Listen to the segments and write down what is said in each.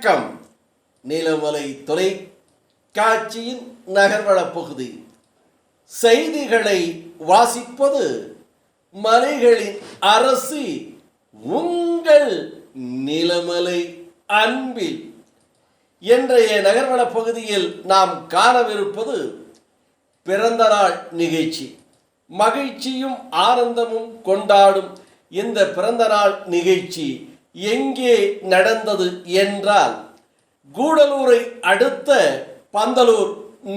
வணக்கம். நீலமலை தொலைக்காட்சியின் நகர்வள பகுதி செய்திகளை வாசிப்பது மலைகளின் அரசி உங்கள் நீலமலை அன்பில். இன்றைய நகர்வள பகுதியில் நாம் காணவிருப்பது பிறந்த நாள் நிகழ்ச்சி. மகிழ்ச்சியும் ஆனந்தமும் கொண்டாடும் இந்த பிறந்த நாள் நிகழ்ச்சி எங்கே நடந்தது என்றால், கூடலூரை அடுத்த பந்தலூர்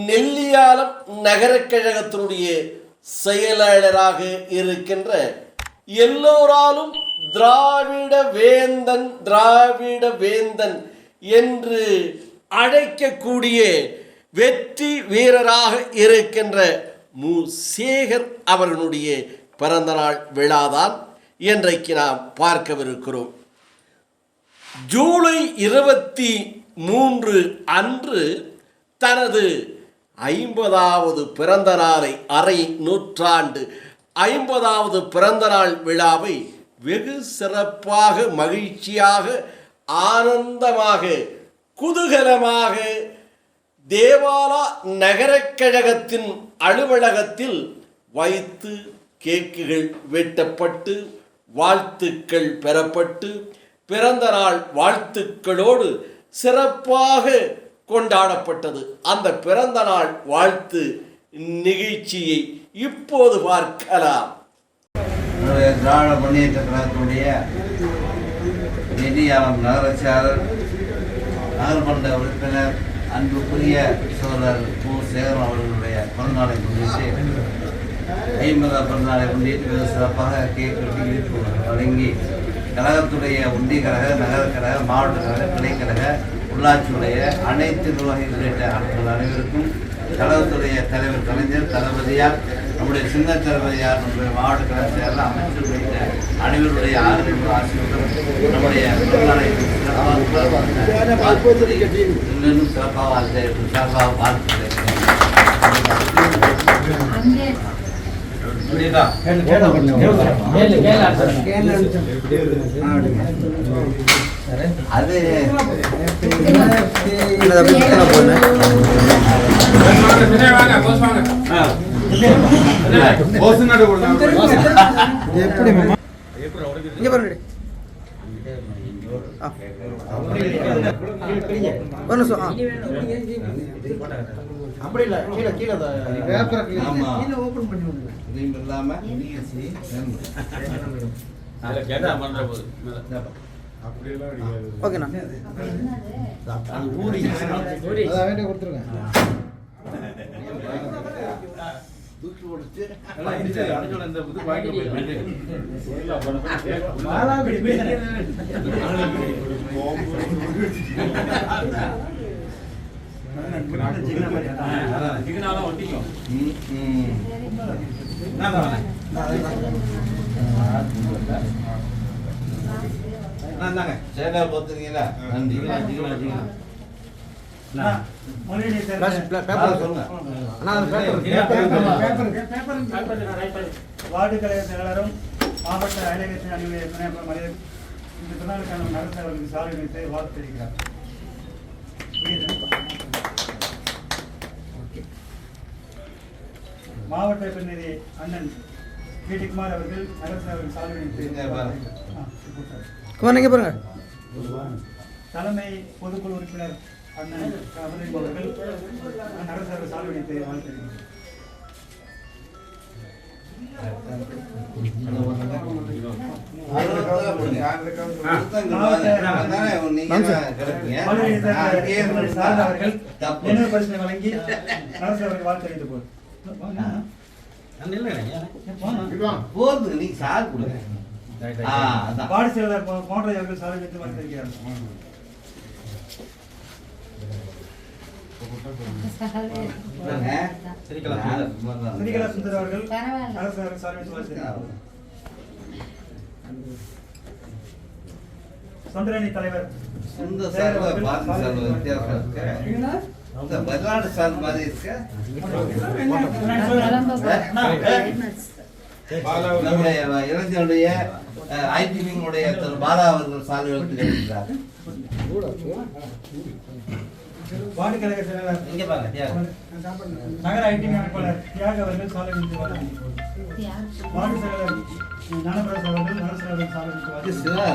நெல்லியாலம் நகர கழகத்தினுடைய செயலாளராக இருக்கின்ற எல்லோராலும் திராவிட வேந்தன் என்று அழைக்கக்கூடிய வெற்றி வீரராக இருக்கின்ற மு. சேகர் அவர்களுடைய பிறந்தநாள் விழாதான் இன்றைக்கு நாம் பார்க்கவிருக்கிறோம். ஜூலை 23 அன்று தனது 50வது பிறந்த நாளை அரை நூற்றாண்டு 50வது பிறந்த நாள் விழாவை வெகு சிறப்பாக, மகிழ்ச்சியாக, ஆனந்தமாக, குதூகலமாக தேவாலா நகர கழகத்தின் அலுவலகத்தில் வைத்து கேக்குகள் வெட்டப்பட்டு வாழ்த்துக்கள் பெறப்பட்டு பிறந்த நாள் வாழ்த்துக்களோடு சிறப்பாக கொண்டாடப்பட்டது. அந்த பிறந்த நாள் வாழ்த்து நிகழ்ச்சியை இப்போது பார்க்கலாம். திராவிட முன்னேற்ற கழகத்தினுடைய நெல்லியாலம் நகரச்சாளர் நகர்மன்ற உறுப்பினர் அன்புக்குரிய சோழர் மு. சேகர் அவர்களுடைய பிறந்தநாளை முன்னிட்டு 50வது பிறந்தநாளை முன்னிட்டு மிக சிறப்பாக கேக் வெட்டி இனிப்பு வழங்கி கழகத்துடைய ஒன்றிய கழக, நகர கழக, மாவட்ட கழக, கிளைக்கழக, உள்ளாட்சியுடைய அனைத்து நிர்வாகிகள் உள்ளிட்ட அனைவருக்கும் கழகத்துடைய தலைவர் கலைஞர் தளபதியார், நம்முடைய சின்ன தளபதியார், நம்முடைய மாவட்ட கழக செயலர், அமைச்சர் உள்ளிட்ட அனைவருடைய ஆதரவு ஆசிரியர்கள் நம்முடைய பிறந்தநாளை இன்னும் சிறப்பாக வாழ்த்துகிறேன். அது அப்படி இல்ல, கீழே கீழே பேப்பர் கீழே ஓபன் பண்ணி விடுங்க. நீங்க இல்லாம அதுல கேட்டா பண்ற போது அப்படி எல்லாம் அடிக்காது. ஓகேண்ணா. அது ஊறி அத வேண்டிய கொடுத்துருங்க. தூக்கி போடுச்சு. எல்லாம் இடிச்சு அடிச்சோட இந்த புது பாக்கி போயிடுது. மாலா பிடி பேசுறேன். சிக்கனாலாம் ஒட்டிக்கும். சேகர் போத்துறீங்களா? நன்றி. வார்டு கழக செயலாளரும் மாவட்ட அயலகத்தின் அலுவலர் துணையமைச்சர் மரியாதை இந்த பிறநாளுக்கான நகரத்தவர்களுக்கு சாலை வைத்து வாழ்த்து தெரிவிக்கிறார். மாவட்ட பிரதிநிதி அண்ணன் டி. குமார் அவர்கள் நகரசபையில் சாலை வைத்து தலைமை பொதுக்குழு உறுப்பினர் அண்ணன் அவர்கள் நகரசபை சாலை வைத்து வாழ்த்து வழங்கி நகரசபைக்கு வாழ்த்து தெரிவித்து போது வார்டு செயலாளர் போன்ற அவர்கள் சாலை வைத்து வாழ்த்து தெரிவிக்கிறார்கள். ஸ்ரீகலா சுந்தர் அவர்கள் நகரசபை சாலை வைத்து வாழ்த்து தெரிவிக்கிறார்கள். சொந்தரணி தலைவர் வெளிநாடு சார் மாதிரி இருக்க நம்முடைய இளைஞருடைய ஐடி விங்குடைய திரு பாலா அவர்கள் சாலை எழுத்துகிறார். வார்டு கழக செயலாளர் இங்கே பாருங்க தியாகம். நகர ஐடி அமைப்பாளர் தியாக அவர்கள் சாலை விட்டு வார்டு செயலாளர் ஞானபிரகாஷ் அவர்கள் நகர செயலாளர் சாலை இது விட்டு சிவா.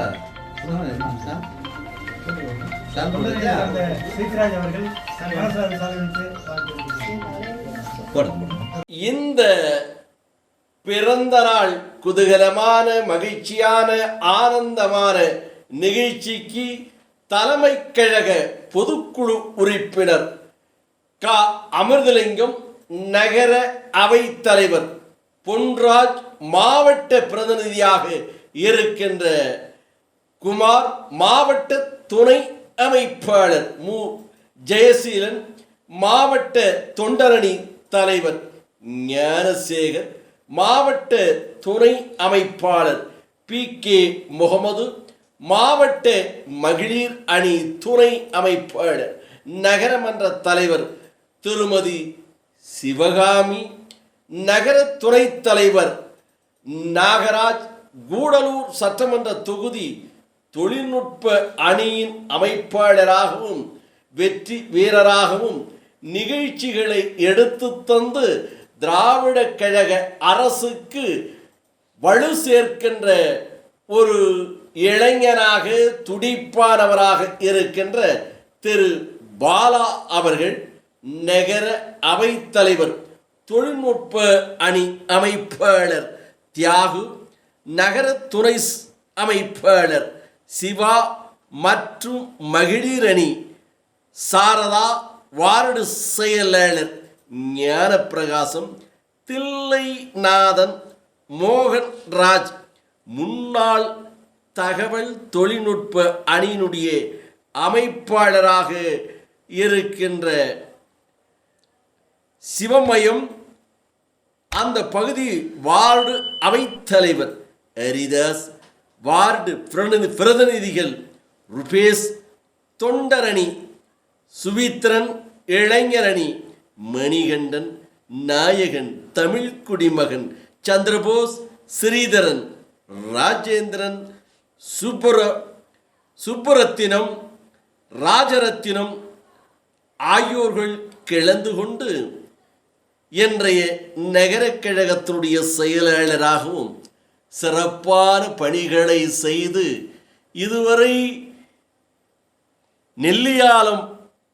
சார் பண்ணுறது அந்த சீக்கிராஜ் அவர்கள் நகர செயலாளர் சாலை விட்டு போடுங்க. இந்த பிறந்த நாள் குதூகலமான மகிழ்ச்சியான ஆனந்தமான நிகழ்ச்சிக்கு தலைமை கழக பொதுக்குழு உறுப்பினர் க அமிர்தலிங்கம், நகர அவைத் தலைவர் பொன்ராஜ், மாவட்ட பிரதிநிதியாக இருக்கின்ற குமார், மாவட்ட துணை அமைப்பாளர் மு ஜெயசீலன், மாவட்ட தொண்டரணி தலைவர் ஞானசேகர், மாவட்ட துணை அமைப்பாளர் PK முகமது, மாவட்ட மகளிர் அணி துணை அமைப்பாளர் நகரமன்ற தலைவர் திருமதி சிவகாமி, நகர துணைத் தலைவர் நாகராஜ், கூடலூர் சட்டமன்ற தொகுதி தொழில்நுட்ப அணியின் அமைப்பாளராகவும் வெற்றி வீரராகவும் நிகழ்ச்சிகளை எடுத்து தந்து திராவிட கழக அரசுக்கு வலு சேர்க்கின்ற ஒரு இளைஞனாக துடிப்பானவராக இருக்கின்ற திரு பாலா அவர்கள், நகர அவைத் தலைவர் தொழில்நுட்ப அணி அமைப்பாளர் தியாகு, நகர துணை அமைப்பாளர் சிவா மற்றும் மகளிர் அணி சாரதா, வார்டு செயலாளர் ஞானப்பிரகாசம், தில்லைநாதன், மோகன்ராஜ், முன்னாள் தகவல் தொழில்நுட்ப அணியினுடைய அமைப்பாளராக இருக்கின்ற சிவமயம், அந்த பகுதி வார்டு அவைத்தலைவர் ஹரிதாஸ், வார்டு பிரதிநிதிகள் ருபேஷ், தொண்டரணி சுவித்ரன், இளைஞரணி மணிகண்டன், நாயகன், தமிழ் குடிமகன் சந்திரபோஸ், ஸ்ரீதரன், ராஜேந்திரன், சுப்புரத்தினம், ராஜரத்தினம் ஆகியோர்கள் கலந்து கொண்டு இன்றைய நகர கழகத்தினுடைய செயலாளராகவும் சிறப்பான பணிகளை செய்து இதுவரை நெல்லியாலம்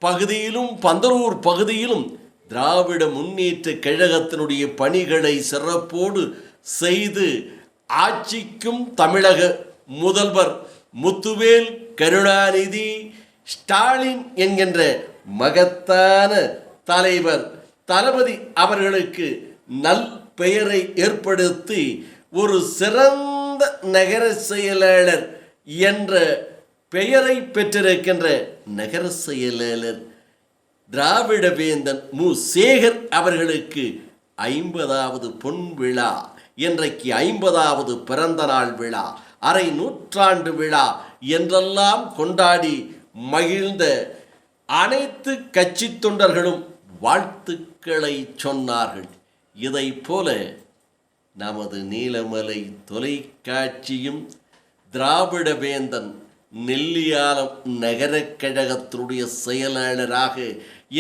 பகுதியிலும் பந்தலூர் பகுதியிலும் திராவிட முன்னேற்ற கழகத்தினுடைய பணிகளை சிறப்போடு செய்து ஆட்சிக்கும் தமிழக முதல்வர் முத்துவேல் கருணாநிதி ஸ்டாலின் என்கின்ற மகத்தான தலைவர் தளபதி அவர்களுக்கு நல் பெயரை ஏற்படுத்தி ஒரு சிறந்த நகர செயலாளர் என்ற பெயரை பெற்றிருக்கின்ற நகர செயலாளர் திராவிட வேந்தன் மு சேகர் அவர்களுக்கு 50வது பொன் விழா, இன்றைக்கு 50வது பிறந்த நாள் விழா, அரை நூற்றாண்டு விழா என்றெல்லாம் கொண்டாடி மகிழ்ந்த அனைத்து கட்சி தொண்டர்களும் வாழ்த்துக்களை சொன்னார்கள். இதை போல நமது நீலமலை தொலைக்காட்சியும் திராவிட வேந்தன் நெல்லியாலம் நகர கழகத்தினுடைய செயலாளராக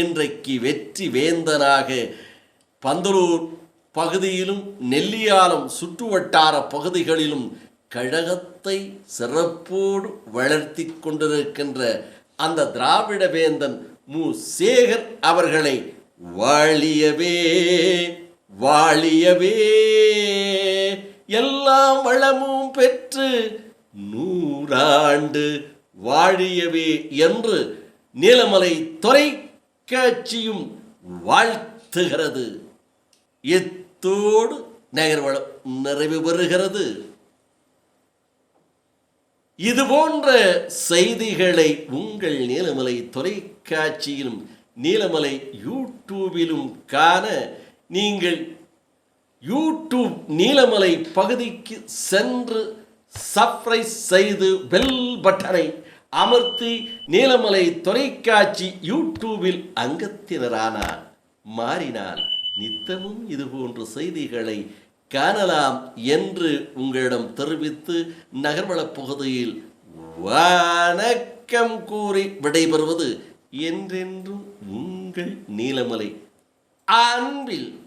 இன்றைக்கு வெற்றி வேந்தனாக பந்தலூர் பகுதியிலும் நெல்லியாலம் சுற்றுவட்டார பகுதிகளிலும் கழகத்தை சிறப்போடு வளர்த்தி கொண்டிருக்கின்ற அந்த திராவிட வேந்தன் மு சேகர் அவர்களை வாழியவே வாழியவே எல்லாம் வளமும் பெற்று 100 ஆண்டு வாழியவே என்று நீலமலை தொலைக்காட்சியும் வாழ்த்துகிறது. இத்தோடு நகர்வளம் நிறைவு பெறுகிறது. இதுபோன்ற செய்திகளை உங்கள் நீலமலை தொலைக்காட்சியிலும் நீலமலை யூடியூபிலும் காண நீங்கள் யூடியூப் நீலமலை பகுதிக்கு சென்று சப்ஸ்கிரைப் செய்து பெல் பட்டனை அமர்த்தி நீலமலை தொலைக்காட்சி யூடியூபில் அங்கத்தினரானார் மாறினால் நித்தமும் இதுபோன்ற செய்திகளை காணலாம் என்று உங்களிடம் தெரிவித்து நகர்வளப் பகுதியில் வணக்கம் கூறி விடைபெறுவது என்றென்றும் உங்கள் நீலமலை அன்பில்.